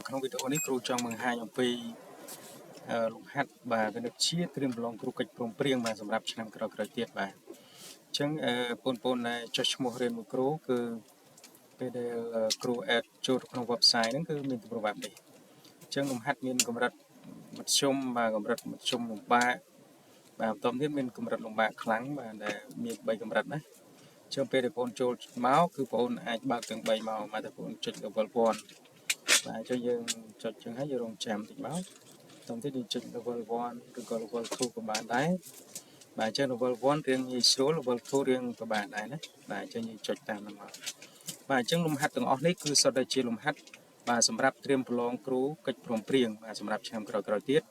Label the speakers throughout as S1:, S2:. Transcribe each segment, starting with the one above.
S1: ក្នុងវីដេអូនេះគ្រូចង់បង្ហាញអំពីលំហាត់បាទគណិតជាតិត្រៀមប្រឡងគ្រូកិច្ចព្រមព្រៀងបាទសម្រាប់ឆ្នាំក្រោយៗទៀតបាទអញ្ចឹងបងប្អូនដែលចុះឈ្មោះរៀនមួយគ្រូគឺពេលដែលគ្រូអេដចូលក្នុង website ហ្នឹងគឺមានប្រវត្តិនេះអញ្ចឹងលំហាត់មានកម្រិតមធ្យមបាទកម្រិតមធ្យមលំបាកបាទបន្តទៀតមានកម្រិតលំបាកខ្លាំងបាទដែលមាន3កម្រិតណាអញ្ចឹងពេលដែលបងចូលមកគឺបងអាចបើកទាំង3មកមកតែបងចុច level 1បាទអញ្ចឹងយើងចុចចឹងហើយយើងរងចាំតិចមកតាមទីយើងចុច level 1ឬក៏ level 2ក៏បានដែរបាទអញ្ចឹង level 1រៀងងាយស្រួល level 2រៀងក៏បានដែរណាបាទអញ្ចឹងយើងចុចតាមហ្នឹងមកបាទអញ្ចឹងលំហាត់ទាំងអស់នេះគឺសុទ្ធតែជាលំហាត់បាទសម្រាប់ត្រៀមប្រឡងគ្រូកិច្ចព្រមព្រៀងបាទសម្រាប់ឆ្នាំក្រោយៗទៀត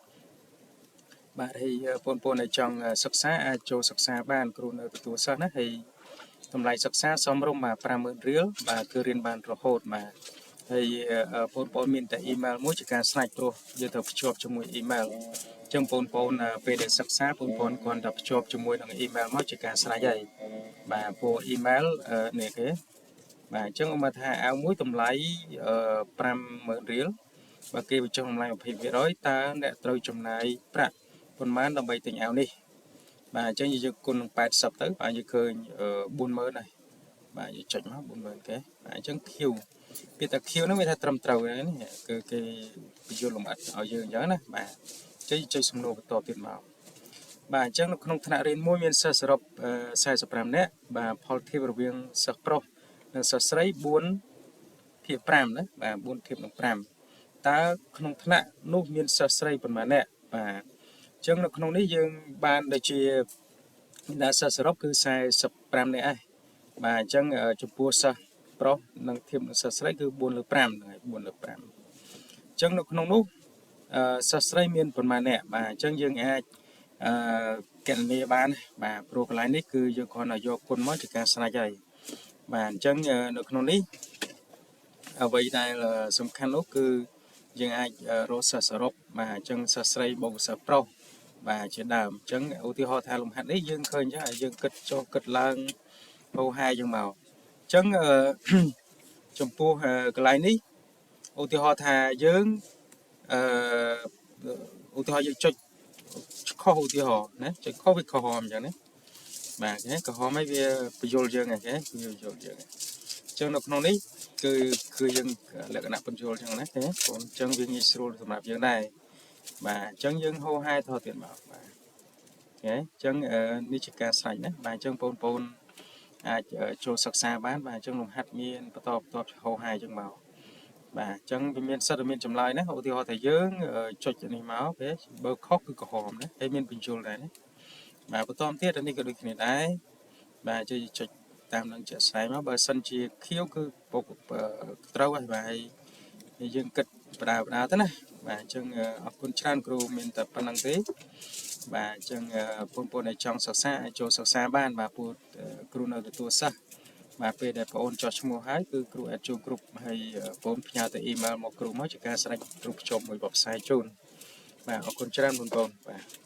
S1: បាទហើយបងប្អូនដែលចង់សិក្សាអាចចូលសិក្សាបានគ្រូនៅទទួលសិស្សណាហើយតម្លៃសិក្សាសមរម្យបាទ 50000 រៀលបាទគឺរៀនបានរហូតបាទហើយបងប្អូនមានតែអ៊ីមែលមួយជាការស្នាច់ព្រោះយើងត្រូវភ្ជាប់ជាមួយអ៊ីមែលអញ្ចឹងបងប្អូនពេលដែលសិក្សាបងប្អូនគ្រាន់តែភ្ជាប់ជាមួយនឹងអ៊ីមែលមកជាការស្នាច់ហើយបាទព្រោះអ៊ីមែលនេះគេបាទអញ្ចឹងមកថាអាវមួយតម្លៃ50000 រៀលបើគេបញ្ចុះតម្លៃ 20% តើអ្នកត្រូវចំណាយប្រាក់ប៉ុន្មានដើម្បីទិញអាវនេះបាទអញ្ចឹងយើងគុណនឹង80ទៅបាទយើងឃើញ40000ហើយបាទយើងចុចមក40000គេបាទអញ្ចឹង Q ពាក្យថា Q ហ្នឹងវាថាត្រឹមត្រូវហ្នឹងនេះគឺគេបញ្យល់លម្អិតឲ្យយើងអញ្ចឹងណាបាទចុចសំណួរបន្តទៀតមកបាទអញ្ចឹងនៅក្នុងថ្នាក់រៀនមួយមានសិស្សសរុប45នាក់បាទផលធៀបរវាងសិស្សប្រុសនិងសិស្សស្រី4/5ណាបាទ4/5តើក្នុងថ្នាក់នោះមានសិស្សស្រីប៉ុន្មាននាក់បាទអញ្ចឹងនៅក្នុងនេះយើងបានដូចជាមានសិស្សសរុបគឺ45នាក់ហើយបាទអញ្ចឹងចំពោះសិស្សប្រុសនិងធៀបនឹងសិស្សស្រីគឺ4/5ហ្នឹងហើយ4/5អញ្ចឹងនៅក្នុងនោះសិស្សស្រីមានប៉ុន្មាននាក់បាទអញ្ចឹងយើងអាចគណនាបានបាទព្រោះកន្លែងនេះគឺយើងគ្រាន់តែយកគុណមកជាការស្រាច់ហើយបាទអញ្ចឹងនៅក្នុងនេះអ្វីដែលសំខាន់នោះគឺយើងអាចរកសិស្សសរុបបាទអញ្ចឹងសិស្សស្រីបូកសិស្សប្រុសបាទជាដើមអញ្ចឹងឧទាហរណ៍ថាលំហាត់នេះយើងឃើញចឹងហើយយើងគិតចុះគិតឡើងហោហាយចឹងមកអញ្ចឹងចំពោះកន្លែងនេះឧទាហរណ៍ថាយើងឧទាហរណ៍យើងចុចខុសឧទាហរណ៍ណាចុចខុសវាខុសហមអញ្ចឹងណាបាទគេក្រហមឲ្យវាបញ្យល់យើងហ្នឹងគេគឺយល់យើងអញ្ចឹងនៅក្នុងនេះគឺយើងលក្ខណៈបញ្យល់អញ្ចឹងណាគេបងអញ្ចឹងវាងាយស្រួលសម្រាប់យើងដែរបាទអញ្ចឹងយើងហោហាយថតទៀតមកបាទអញ្ចឹងនេះជាការស្រេចណាបាទអញ្ចឹងបងប្អូនអាចចូលសិក្សាបានបាទអញ្ចឹងលំហាត់មានបន្តហោហាយអញ្ចឹងមកបាទអញ្ចឹងវាមានសិទ្ធិមានចម្លើយណាឧទាហរណ៍ថាយើងចុចនេះមកពេលបើខុសគឺក្រហមណាហើយមានបញ្យល់ដែរណាបាទបន្តទៀតនេះក៏ដូចគ្នាដែរបាទចុចតាមនឹងជាក់ស្ដែងមកបើសិនជាខៀវគឺពុកត្រូវហើយបាទហើយយើងគិតបដាទៅណាបាទអញ្ចឹងអរគុណច្រើនគ្រូមានតែប៉ុណ្្នឹងទេបាទអញ្ចឹងបងប្អូនដែលចង់សិក្សាអាចចូលសិក្សាបានបាទព្រោះគ្រូនៅទទួលសិស្សបាទពេលដែលបងអូនចុះឈ្មោះហើយគឺគ្រូអាចចូលគ្រប់ហើយបងអូនផ្ញើទៅអ៊ីមែលមកគ្រូមកជាការស្រេចគ្រូភ្ជាប់មួយ website ជូនបាទអរគុណច្រើនបងប្អូនបាទ